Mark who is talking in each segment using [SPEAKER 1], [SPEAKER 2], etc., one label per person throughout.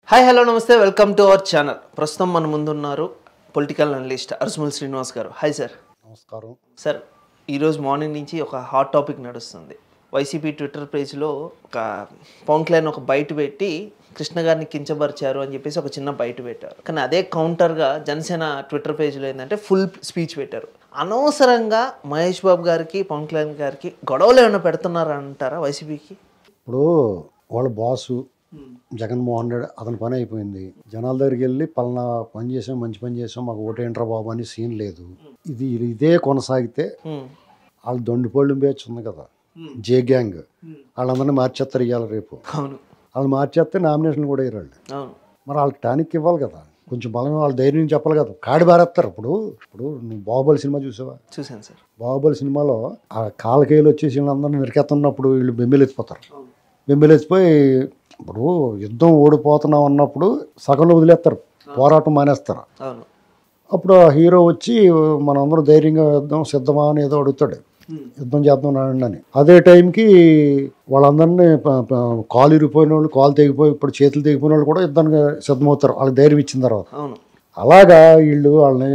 [SPEAKER 1] Hi hello నమస్తే welcome to our channel. ప్రస్తుతం మన ముందున్నారు పొలిటికల్ అనలిస్ట్ అరసుమల్ శ్రీనివాస్ గారు. Hi sir.
[SPEAKER 2] నమస్కారం
[SPEAKER 1] సార్, ఈరోజు మార్నింగ్ నుంచి ఒక హాట్ టాపిక్ నడుస్తుంది. వైసీపీ ట్విట్టర్ పేజ్లో ఒక పవన్ కళ్యాణ్ ఒక బయట పెట్టి కృష్ణ గారిని కించపరిచారు అని చెప్పేసి ఒక చిన్న బయట పెట్టారు. కానీ అదే కౌంటర్గా జనసేన ట్విట్టర్ పేజ్లో ఏంటంటే ఫుల్ స్పీచ్ పెట్టారు. అనవసరంగా మహేష్ బాబు గారికి పవన్ కళ్యాణ్ గారికి గొడవలు ఏమైనా పెడుతున్నారా అంటారా వైసీపీకి?
[SPEAKER 2] ఇప్పుడు వాళ్ళ బాసు జగన్మోహన్ రెడ్డి అతని పని అయిపోయింది. జనాల దగ్గరికి వెళ్ళి పలానా పని చేసాం, మంచి పని చేసాం, మాకు ఓటేంట్రా బాబు అని సీన్ లేదు. ఇదే కొనసాగితే వాళ్ళు దొండిపోళ్ళు బ్యాచ్ ఉంది కదా, జే గ్యాంగ్, వాళ్ళందరినీ మార్చేస్తారు ఇవాళ రేపు. వాళ్ళు మార్చేస్తే నామినేషన్ కూడా వేయరాళ్ళు. మరి వాళ్ళకి టానిక్ ఇవ్వాలి కదా, కొంచెం బలం వాళ్ళ ధైర్యం చెప్పాలి కదా. కాడి బారేస్తారు. ఇప్పుడు నువ్వు బాహుబలి సినిమా చూసావా?
[SPEAKER 1] చూసాను సార్.
[SPEAKER 2] బాహుబలి సినిమాలో ఆ కాళ్ళకేలు వచ్చేసి వీళ్ళందరినీ నిరికెత్తున్నప్పుడు వీళ్ళు బెంబేలెత్తిపోతారు. బెంబేలెత్తిపోయి ఇప్పుడు యుద్ధం ఓడిపోతున్నాం అన్నప్పుడు సగంలో వదిలేస్తారు, పోరాటం మానేస్తారు. అప్పుడు ఆ హీరో వచ్చి మనందరూ ధైర్యంగా యుద్ధం సిద్ధమా అని ఏదో అడుగుతాడు, యుద్ధం చేద్దాం అని. అదే టైంకి వాళ్ళందరినీ కాలు ఇరిగిపోయిన వాళ్ళు, కాలు తెగిపోయి ఇప్పుడు చేతులు తెగిపోయిన వాళ్ళు కూడా యుద్ధానికి సిద్ధమవుతారు వాళ్ళకి ధైర్యం ఇచ్చిన తర్వాత. అలాగా వీళ్ళు వాళ్ళని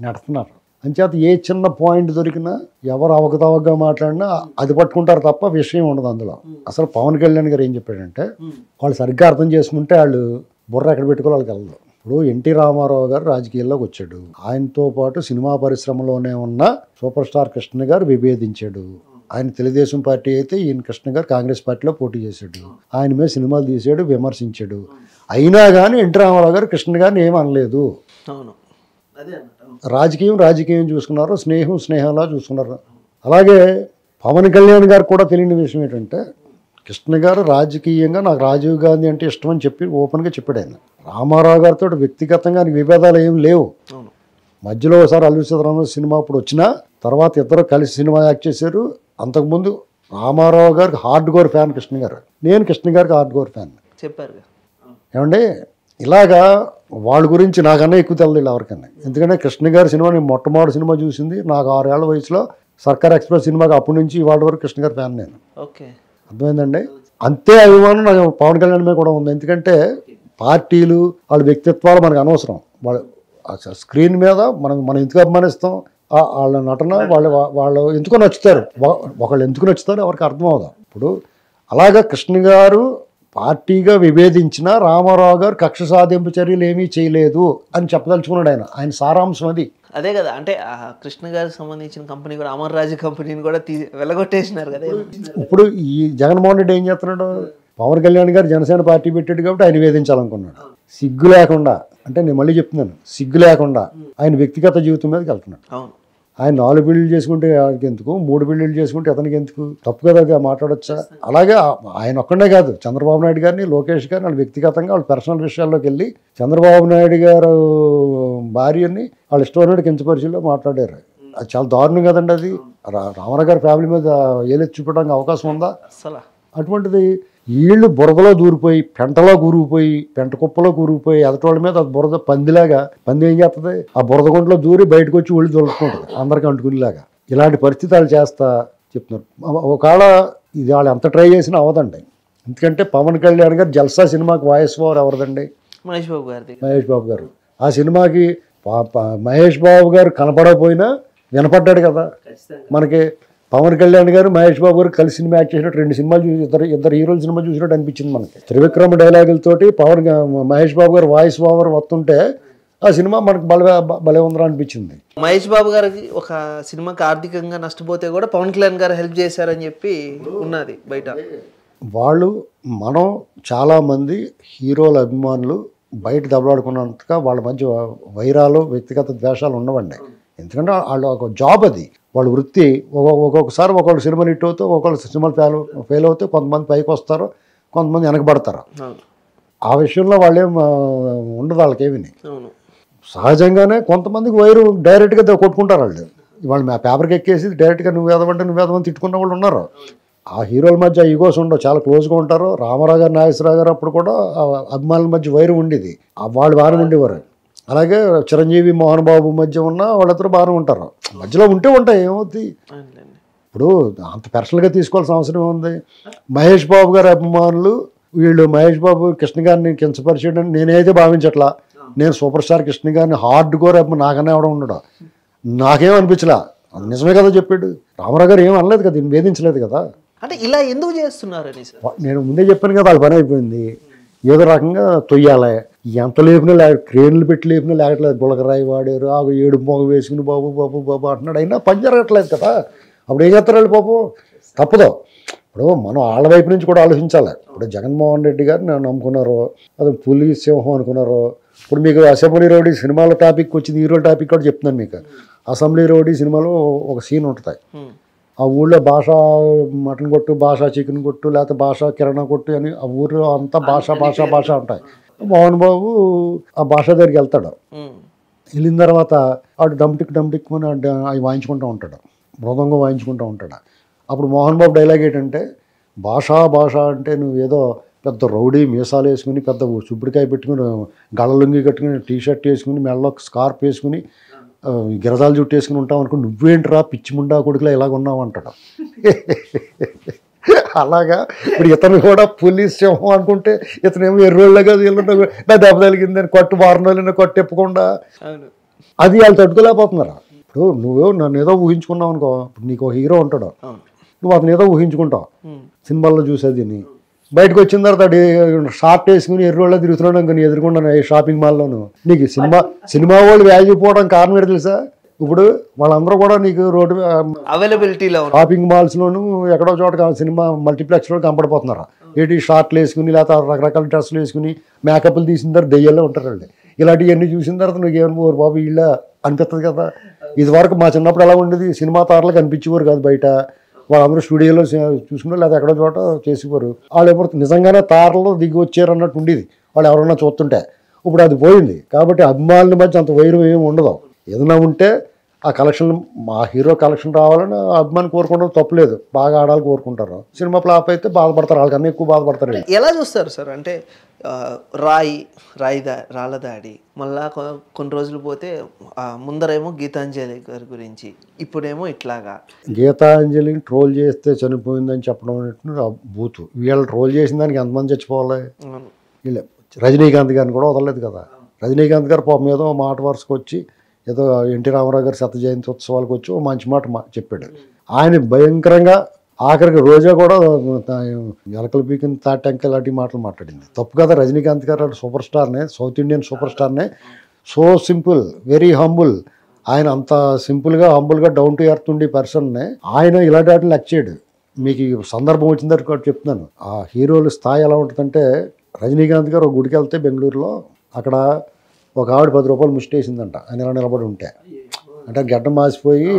[SPEAKER 2] నెడుతున్నారు. అంచేత ఏ చిన్న పాయింట్ దొరికినా ఎవరు అవకతవకగా మాట్లాడినా అది పట్టుకుంటారు తప్ప విషయం ఉండదు అందులో. అసలు పవన్ కళ్యాణ్ గారు ఏం చెప్పాడంటే, వాళ్ళు సరిగ్గా అర్థం చేసుకుంటే వాళ్ళు బుర్ర ఎక్కడ పెట్టుకోవాలి వాళ్ళకి వెళ్ళదు. ఇప్పుడు ఎన్టీ రామారావు గారు రాజకీయాల్లోకి వచ్చాడు. ఆయనతో పాటు సినిమా పరిశ్రమలోనే ఉన్న సూపర్ స్టార్ కృష్ణ గారు విభేదించాడు. ఆయన తెలుగుదేశం పార్టీ అయితే ఈయన కృష్ణ గారు కాంగ్రెస్ పార్టీలో పోటీ చేశాడు. ఆయన మీద సినిమాలు తీసాడు, విమర్శించాడు. అయినా కానీ ఎన్టీ రామారావు గారు కృష్ణ గారిని ఏం అనలేదు. రాజకీయం చూసుకున్నారు, స్నేహంలా చూసుకున్నారు. అలాగే పవన్ కళ్యాణ్ గారు కూడా తెలియని విషయం ఏంటంటే, కృష్ణ గారు రాజకీయంగా నాకు రాజీవ్ గాంధీ అంటే ఇష్టం అని చెప్పి ఓపెన్గా చెప్పాడు. ఆయన రామారావు గారితో వ్యక్తిగతంగా విభేదాలు ఏం లేవు. మధ్యలో ఒకసారి అల్లు సీతారామరాజు సినిమా అప్పుడు వచ్చినా తర్వాత ఇద్దరు కలిసి సినిమా యాక్ట్ చేశారు. అంతకుముందు రామారావు గారికి హార్డ్ కోర్ ఫ్యాన్ కృష్ణ గారు, నేను కృష్ణ గారికి హార్డ్ కోర్ ఫ్యాన్ చెప్పారు. ఏమండి ఇలాగా వాళ్ళ గురించి నాకన్నా ఎక్కువ తెలియదు ఎవరికన్నా. ఎందుకంటే కృష్ణ గారి సినిమా నేను మొట్టమొదటి సినిమా చూసింది నాకు 6 ఏళ్ల వయసులో సర్కార్ ఎక్స్ప్రెస్ సినిమాకి. అప్పటి నుంచి ఇవాళ వరకు కృష్ణ గారి ఫ్యాన్ నేను. అర్థమైందండి. అంతే అభిమానం నాకు పవన్ కళ్యాణ్ మీద కూడా ఉంది. ఎందుకంటే పార్టీలు వాళ్ళ వ్యక్తిత్వాలు మనకు అనవసరం. వాళ్ళ స్క్రీన్ మీద మనం ఎందుకు అభిమానిస్తాం, వాళ్ళ నటన వాళ్ళు ఎందుకు నచ్చుతారు, ఒకళ్ళు ఎందుకు నచ్చుతారు ఎవరికి అర్థం అవుదా. ఇప్పుడు అలాగా కృష్ణ గారు పార్టీగా విభేదించిన రామారావు గారు కక్ష సాధింపు చర్యలు ఏమీ చేయలేదు అని చెప్పదలుచుకున్నాడు ఆయన సారాంశం అది.
[SPEAKER 1] అదే కదా, అంటే కృష్ణ గారికి సంబంధించిన కంపెనీ కూడా అమర్ రాజు కంపెనీని కూడా వెళ్ళగొట్టేసినారు కదా.
[SPEAKER 2] ఇప్పుడు ఈ జగన్మోహన్ రెడ్డి ఏం చేస్తున్నాడు, పవన్ కళ్యాణ్ గారు జనసేన పార్టీ పెట్టాడు కాబట్టి ఆయన వేధించాలనుకున్నాడు. సిగ్గు లేకుండా, అంటే నేను మళ్ళీ చెప్తున్నాను, సిగ్గు లేకుండా ఆయన వ్యక్తిగత జీవితం మీదకి వెళ్తున్నాడు. ఆయన 4 బిల్లులు చేసుకుంటే ఆయనకి ఎందుకు, 3 బిల్లులు చేసుకుంటే అతనికి ఎందుకు, తప్పు కదా మాట్లాడొచ్చా. అలాగే ఆయన ఒక్కడే కాదు, చంద్రబాబు నాయుడు గారిని, లోకేష్ గారిని వాళ్ళు వ్యక్తిగతంగా వాళ్ళ పర్సనల్ విషయాల్లోకి వెళ్ళి చంద్రబాబు నాయుడు గారు భార్యని వాళ్ళ ఇష్టమైన కించపరిచిలో మాట్లాడారు. అది చాలా దారుణం కదండి. అది రామారావు గారి ఫ్యామిలీ మీద ఏలెత్తి చూపడానికి అవకాశం ఉందా అసలు? అటువంటిది వీళ్ళు బురదలో దూరిపోయి, పెంటలో కూరుకుపోయి, పెంట కుప్పలో కూరుకుపోయి ఎదటోళ్ళ మీద బురద పంది ఏం చేస్తుంది, ఆ బురద గుంటలో దూరి బయటకు వచ్చి ఒళ్ళు దొరుకుతుంటుంది అందరికీ అంటుకునేలాగా. ఇలాంటి పరిస్థితి వాళ్ళు చేస్తా చెప్తున్నారు. ఒకవేళ ఇది వాళ్ళు ఎంత ట్రై చేసినా అవదండి. ఎందుకంటే పవన్ కళ్యాణ్ గారు జల్సా సినిమాకి వాయిస్ ఓవర్ ఎవరిదండి, మహేష్ బాబు గారు. ఆ సినిమాకి మహేష్ బాబు గారు కనపడకపోయినా వినపడ్డాడు కదా. మనకి పవన్ కళ్యాణ్ గారు మహేష్ బాబు గారు కలిసి సినిమా యాక్ట్ చేసినట్టు 2 సినిమాలు ఇద్దరు హీరోల సినిమా చూసినట్టు అనిపించింది మనకి. త్రివిక్రమ డైలాగులతోటి మహేష్ బాబు గారు వాయిస్ ఓవర్ వస్తుంటే ఆ సినిమా మనకు భలే ఉందరా అనిపించింది.
[SPEAKER 1] మహేష్ బాబు గారికి ఒక సినిమాకి ఆర్థికంగా నష్టపోతే కూడా పవన్ కళ్యాణ్ గారు హెల్ప్ చేశారని చెప్పి ఉన్నది బయట.
[SPEAKER 2] మనం చాలామంది హీరోల అభిమానులు బయట దెబ్బలాడుకున్నంతగా వాళ్ళ మధ్య వైరాలు, వ్యక్తిగత ద్వేషాలు ఉండవండి. ఎందుకంటే వాళ్ళు ఒక జాబ్, అది వాళ్ళ వృత్తి. ఒక్కొక్కసారి ఒకళ్ళు సినిమాలు హిట్ అవుతావు, ఒకళ్ళు సినిమాలు ఫెయిల్ అవుతాయి. కొంతమంది పైకి వస్తారు, కొంతమంది వెనకబడతారు. ఆ విషయంలో వాళ్ళేం ఉండదు వాళ్ళకేమి. సహజంగానే కొంతమందికి వైరు డైరెక్ట్గా కొట్టుకుంటారు. వాళ్ళు పేపర్కి ఎక్కేసి డైరెక్ట్గా నువ్వు ఎదవని తిట్టుకున్న వాళ్ళు ఉన్నారు. ఆ హీరోల మధ్య ఈగోస్ ఉండవు, చాలా క్లోజ్గా ఉంటారు. రామారావు గారు, నాగేశ్వరరావు గారు అప్పుడు కూడా అభిమానుల మధ్య వైరు ఉండేది, వాళ్ళు బాగానే ఉండేవారు. అలాగే చిరంజీవి, మోహన్ బాబు మధ్య ఉన్న వాళ్ళిద్దరూ బాగానే ఉంటారు. మధ్యలో ఉంటాయి, ఏమవుతుంది. ఇప్పుడు అంత పర్సనల్గా తీసుకోవాల్సిన అవసరం ఉంది. మహేష్ బాబు గారి అభిమానులు వీళ్ళు మహేష్ బాబు కృష్ణ గారిని కించపరిచేయడం నేనైతే భావించట్లా. నేను సూపర్ స్టార్ కృష్ణ గారిని హార్డ్ కోర్ నాకన్నా ఎవడం ఉండడు. నాకేం అనిపించలా. అది నిజమే కదా చెప్పాడు. రామారావు గారు ఏం అనలేదు కదా, వేధించలేదు కదా.
[SPEAKER 1] అంటే ఇలా ఎందుకు చేస్తున్నారని సార్
[SPEAKER 2] నేను ముందే చెప్పాను కదా, వాళ్ళ పని అయిపోయింది. ఏదో రకంగా తొయ్యాలి. ఎంత లేపినా క్రేన్లు పెట్టి లేపినా లేకట్లేదు. బులకరాయి వాడారు, ఆ ఏడు మొగ వేసుకుని బాబు బాబు బాబు అంటున్నాడు. అయినా పని జరగట్లేదు కదా. అప్పుడు ఏం చేస్తారు వాళ్ళు పాపం? తప్పదు. ఇప్పుడు మనం వాళ్ళ వైపు నుంచి కూడా ఆలోచించాలి. ఇప్పుడు జగన్మోహన్ రెడ్డి గారు నేను నమ్ముకున్నారు, అది పులి సింహం అనుకున్నారు. ఇప్పుడు మీకు అసెంబ్లీ రౌడీ సినిమాల టాపిక్ వచ్చింది, హీరోల టాపిక్ కూడా చెప్తున్నాను మీకు. అసెంబ్లీ రౌడీ సినిమాలో ఒక సీన్ ఉంటుంది. ఆ ఊళ్ళో భాష మటన్ కొట్టు, భాష చికెన్ కొట్టు, లేకపోతే భాష కిరాణా కొట్టు అని ఆ ఊళ్ళో అంతా భాష భాష భాష ఉంటాయి. మోహన్ బాబు ఆ భాష దగ్గరికి వెళ్తాడు. వెళ్ళిన తర్వాత ఆడు డమ్టిక్ అని అవి వాయించుకుంటూ ఉంటాడు, మృదంగం వాయించుకుంటూ ఉంటాడు. అప్పుడు మోహన్ బాబు డైలాగ్ ఏంటంటే, భాష అంటే నువ్వు ఏదో పెద్ద రౌడీ మీసాలు వేసుకుని, పెద్ద చుబ్బడికాయ పెట్టుకుని, గళ్ళలుంగి కట్టుకుని, టీ షర్ట్ వేసుకుని, మెడలో స్కార్ప్ వేసుకుని, గిరదాలు జుట్టు వేసుకుని ఉంటావు అనుకో, నువ్వేంట్రా పిచ్చి ముండా కొడుకులా ఇలాగ ఉన్నావు అంటాడు. అలాగా ఇప్పుడు ఇతను కూడా పోలీస్ సింహం అనుకుంటే ఇతనేమో ఎర్రోళ్ళగా నా దెబ్బ తగిలిందని కొట్టు వారణాలు కొట్టెప్పకుండా అది వాళ్ళు తట్టుకోలేకపోతున్నారు. ఇప్పుడు నువ్వు నన్ను ఏదో ఊహించుకున్నావు అనుకో, ఇప్పుడు నీకు హీరో ఉంటాడు, నువ్వు అతను ఏదో ఊహించుకుంటావు సినిమాల్లో చూసేది. బయటకు వచ్చిన తర్వాత షార్ట్ వేసుకుని ఎర్రోళ్ళ తిరుగుతున్నాడు అనుకో, నీ ఎదుర్కొన్నాను షాపింగ్ మాల్లోను. నీకు సినిమా వాళ్ళు వాల్యూ పోవడం కారణం ఏంటి తెలుసా? ఇప్పుడు వాళ్ళందరూ కూడా నీకు రోడ్డు
[SPEAKER 1] అవైలబిలిటీలో
[SPEAKER 2] షాపింగ్ మాల్స్లోను ఎక్కడో చోట సినిమా మల్టీప్లెక్స్లో కనపడిపోతున్నారు. ఏంటి షార్ట్లు వేసుకుని, లేకపోతే రకరకాల డ్రెస్సులు వేసుకుని, మేకప్లు తీసిన తర్వాత దెయ్యాల్లో ఉంటారు వాళ్ళు. ఇలాంటివన్నీ చూసిన తర్వాత నువ్వు ఏమనుకోరు బాబు వీళ్ళ అనిపిస్తుంది కదా. ఇది వరకు మా చిన్నప్పుడు ఎలా ఉండేది, సినిమా తారలు కనిపించేవారు కాదు బయట. వాళ్ళందరూ స్టూడియోలో చూసుకుంటారు, లేదా ఎక్కడో చోట చేసేవారు. వాళ్ళు ఎవరు నిజంగానే తారలు దిగి వచ్చారు అన్నట్టు ఉండేది వాళ్ళు ఎవరన్నా చూస్తుంటే. ఇప్పుడు అది పోయింది కాబట్టి అభిమానుల మధ్య అంత వైరం ఏమి ఉండదు. ఏదైనా ఉంటే ఆ కలెక్షన్, మా హీరో కలెక్షన్ రావాలని అభిమాని కోరుకుంటారు, తప్పులేదు. బాగా ఆడాలి కోరుకుంటారు. సినిమా ఫ్లాప్ అయితే బాధపడతారు, వాళ్ళకన్నా ఎక్కువ బాధపడతారు.
[SPEAKER 1] ఎలా చూస్తారు సార్? అంటే రాళ్ళ దాడి, మళ్ళా కొన్ని రోజులు పోతే ముందరేమో గీతాంజలి గారి గురించి, ఇప్పుడేమో ఇట్లాగా
[SPEAKER 2] గీతాంజలిని ట్రోల్ చేస్తే చనిపోయిందని చెప్పడం అనేటువంటి బూతు. వీళ్ళు ట్రోల్ చేసిన దానికి ఎంతమంది చచ్చిపోవాలి? వీళ్ళే. రజనీకాంత్ గారిని కూడా వదలలేదు కదా. రజనీకాంత్ గారు పాపం ఏదో మాట వరుసకు వచ్చి ఏదో ఎన్టీ రామారావు గారి శత జయంతి ఉత్సవాలకు వచ్చి ఓ మంచి మాట చెప్పాడు. ఆయన భయంకరంగా ఆఖరికి రోజా కూడా ఎలకలు పీకిన తాటంక లాంటి మాటలు మాట్లాడింది. తప్పు కదా. రజనీకాంత్ గారు సూపర్ స్టార్నే, సౌత్ ఇండియన్ సూపర్ స్టార్నే. So simple, very humble. ఆయన అంత సింపుల్గా హంబుల్గా డౌన్ టు ఎర్త్ ఉండే పర్సన్నే ఆయన ఇలాంటి వాటిని లెక్క చేయడు. మీకు ఈ సందర్భం వచ్చిన తర్వాత చెప్తున్నాను. ఆ హీరోల స్థాయి ఎలా ఉంటుందంటే, రజనీకాంత్ గారు ఒక గుడికి వెళ్తే బెంగళూరులో, అక్కడ ఒక ఆవిడ 10 రూపాయలు ముష్టేసిందంట ఆయన ఇలా నిలబడి ఉంటే. అంటే గడ్డ మాసిపోయి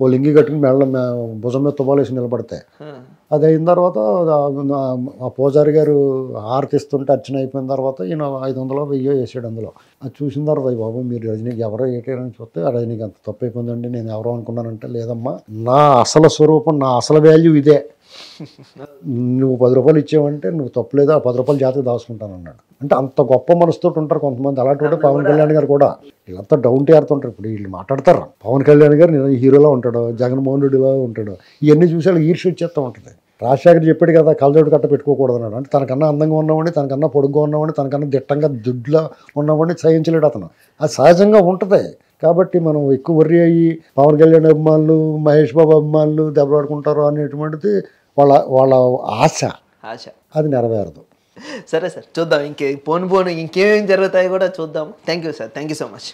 [SPEAKER 2] ఓ లింగి కట్టుకుని మెడలో భుజం మీద తువ్వాలేసి నిలబడితే, అది అయిన తర్వాత ఆ పూజారి గారు హారతిస్తుంటే అర్చన అయిపోయిన తర్వాత ఈయన 500 1000 వేసాడు అందులో. అది చూసిన తర్వాత బాబు మీరు రజనీకి ఎవరో ఏటారని చూస్తే, ఆ రజనీకి అంత తప్పు అయిపోయిందండి, నేను ఎవరో అనుకున్నానంటే, లేదమ్మా నా అసలు స్వరూపం, నా అసలు వాల్యూ ఇదే. నువ్వు 10 రూపాయలు ఇచ్చావంటే నువ్వు తప్పులేదు, ఆ 10 రూపాయలు జాతకు దాచుకుంటాను అన్నాడు. అంటే అంత గొప్ప మనసుతో ఉంటారు కొంతమంది. అలాంటి పవన్ కళ్యాణ్ గారు కూడా వీళ్ళంతా డౌన్ టు ఎర్త్ ఉంటారు. ఇప్పుడు వీళ్ళు మాట్లాడతారు, పవన్ కళ్యాణ్ గారు నేను హీరోలా ఉంటాడు, జగన్మోహన్ రెడ్డిలా ఉంటాడు, ఇవన్నీ చూసి వాళ్ళు ఈర్ష్య వచ్చేస్తూ ఉంటుంది. రాజశేఖర్ చెప్పాడు కదా, కళ్ళజోడు కట్ట పెట్టుకోకూడదు అన్నాడు. అంటే తనకన్నా అందంగా ఉన్నవాడిని, తనకన్నా పొడుగ్గా ఉన్నవాడిని, తనకన్నా దిట్టంగా దుడ్లా ఉన్నవాడిని సహించలేడు అతను. అది సహజంగా ఉంటుంది. కాబట్టి మనం ఎక్కువ వర్రీ అయ్యి పవన్ కళ్యాణ్ అభిమానులు, మహేష్ బాబు అభిమానులు దెబ్బలాడుకుంటారు అనేటువంటిది వాళ్ళ ఆశ. అది నెరవేరదు.
[SPEAKER 1] సరే సార్, చూద్దాం. పోను ఇంకేమేమి జరుగుతాయో కూడా చూద్దాం. Thank you sir, thank you so much.